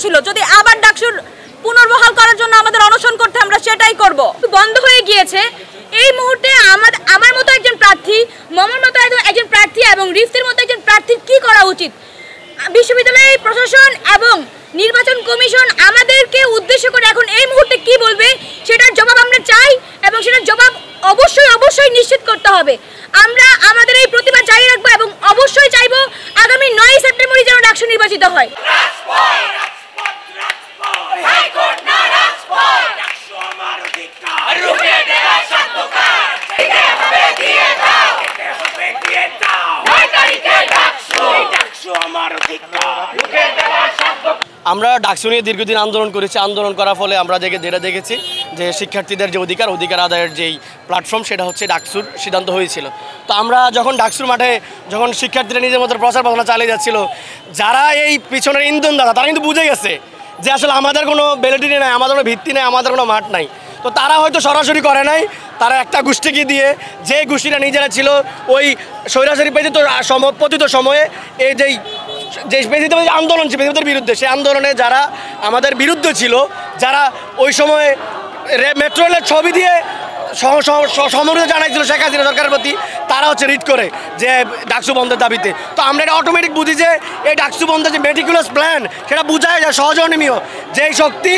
হয়েছিল। যদি আবার ডাকসুর পুনর্বহাল করার জন্য আমাদের অনশন করতে, আমরা সেটাই করব। বন্ধ হয়ে গিয়েছে। এই মুহূর্তে আমার মতো একজন প্রার্থী, মমর মতো একজন প্রার্থী এবং রিফতের মতো একজন প্রার্থীর কি করা উচিত? বিশ্ববিদ্যালয় প্রশাসন এবং নির্বাচন কমিশন আমাদেরকে উদ্দেশ্য করে এখন এই মুহূর্তে কি বলবে সেটার জবাব আমরা চাই, এবং সেটার জবাব অবশ্যই নিশ্চিত করতে হবে। আমরা আমাদের এই প্রতিবাদ জারি রাখবো এবং অবশ্যই চাইবো আগামী 9 সেপ্টেম্বরই যেন ডাকসু নির্বাচিত হয়। আমরা ডাকসু নিয়ে দীর্ঘদিন আন্দোলন করেছি। আন্দোলন করার ফলে আমরা যেটা দেখেছি যে শিক্ষার্থীদের যে অধিকার আদায়ের যেই প্ল্যাটফর্ম, সেটা হচ্ছে ডাকসুর সিদ্ধান্ত হয়েছিল। তো আমরা যখন ডাকসুর মাঠে যখন শিক্ষার্থীরা নিজের মতো প্রচার প্রচারণা চালিয়ে যাচ্ছিল, যারা এই পিছনের ইন্ধন দাতা তারা কিন্তু বুঝে গেছে যে আসলে আমাদের কোনো ভ্যালিডিটি নাই, আমাদের কোনো ভিত্তি নেই, আমাদের কোনো মাঠ নাই। তো তারা হয়তো সরাসরি করে নাই, তারা একটা গোষ্ঠীকে দিয়ে, যে গোষ্ঠীটা নিজেরা ছিল ওই স্বৈরাচারী পতিত সময়ে এই যে বেশিদের যে আন্দোলন ছিল বেশিদের বিরুদ্ধে, সেই আন্দোলনে যারা আমাদের বিরুদ্ধে ছিল, যারা ওই সময়ে মেট্রো রেলের ছবি দিয়ে সমর্থন জানাইছিল শেখ হাসিনা সরকারের প্রতি, তারা হচ্ছে রিট করে যে ডাকসু বন্ধের দাবিতে। তো আমরা এটা অটোমেটিক বুঝি যে এই ডাকসু বন্ধের যে মেটিকুলাস প্ল্যান, সেটা বোঝায় যায় সহজনীয়। যেই শক্তি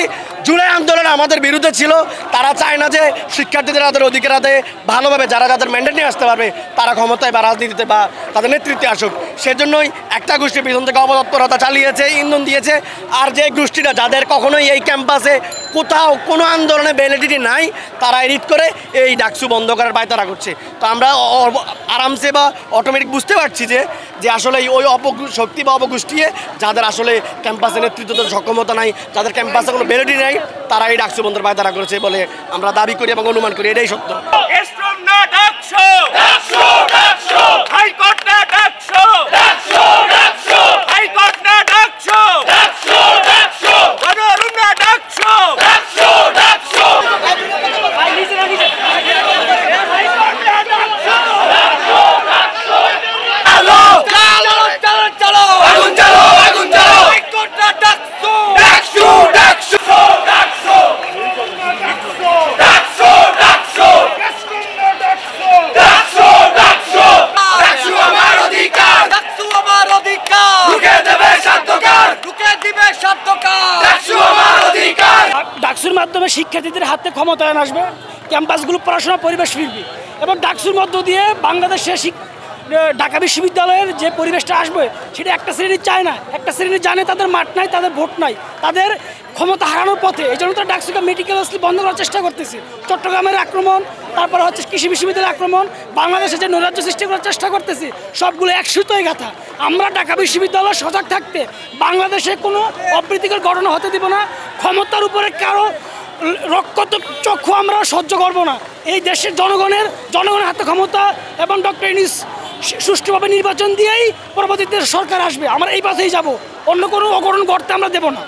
জুলাই আন্দোলনে আমাদের বিরুদ্ধে ছিল, তারা চায় না যে শিক্ষার্থীদের তাদের অধিকার আদায়ে ভালোভাবে যাদের ম্যান্ডেট নিয়ে আসতে পারবে তারা ক্ষমতায় বা রাজনীতিতে বা তাদের নেতৃত্বে আসুক। সেজন্যই একটা গোষ্ঠীর পিছন থেকে অপতৎপরতা চালিয়েছে, ইন্ধন দিয়েছে। আর যে গোষ্ঠীটা যাদের কখনোই এই ক্যাম্পাসে কোথাও কোনো আন্দোলনে ভ্যালিডিটি নাই, তারা রিট করে এই ডাকসু বন্ধ করার পায়তারা করছে। তো আমরা আরামসে বা অটোমেটিক বুঝতে পারছি যে আসলে ওই শক্তি বা অপগোষ্ঠী যাদের আসলে ক্যাম্পাসে নেতৃত্ব সক্ষমতা নাই, যাদের ক্যাম্পাসে কোনো ভ্যালিডিটি নাই, তারা এই ডাকসু বন্ধের পায়তারা করেছে বলে আমরা দাবি করি এবং অনুমান করি এটাই সত্য। ডাকসুর মাধ্যমে শিক্ষার্থীদের হাতে ক্ষমতায়ন আসবে, ক্যাম্পাসগুলো পড়াশোনার পরিবেশ ফিরবে এবং ডাকসুর মধ্য দিয়ে বাংলাদেশের ঢাকা বিশ্ববিদ্যালয়ের যে পরিবেশটা আসবে সেটা একটা শ্রেণী চায় না। একটা শ্রেণী জানে তাদের মাঠ নাই, তাদের ভোট নাই, তাদের ক্ষমতা হারানোর পথে। এই জন্য তারা ডাকসুকে মেটিকুলাসলি বন্ধ করার চেষ্টা করতেছে। চট্টগ্রামের আক্রমণ, তারপরে হচ্ছে কৃষি বিশ্ববিদ্যালয়ের আক্রমণ, বাংলাদেশে যে নৈরাজ্য সৃষ্টি করার চেষ্টা করতেছে, সবগুলো এক সুতোয় গাথা। আমরা ঢাকা বিশ্ববিদ্যালয় সজাগ থাকতে বাংলাদেশে কোনো অপ্রীতিকর ঘটনা হতে দিব না। ক্ষমতার উপরে কারো রক্ত চক্ষু আমরা সহ্য করব না। এই দেশের জনগণের হাতে ক্ষমতা এবং ডক্টর ইউনূস সুষ্ঠুভাবে নির্বাচন দিয়েই পরবর্তীতে সরকার আসবে। আমরা এই পথেই যাব, অন্য কোনো অঘটন ঘটতে আমরা দেব না।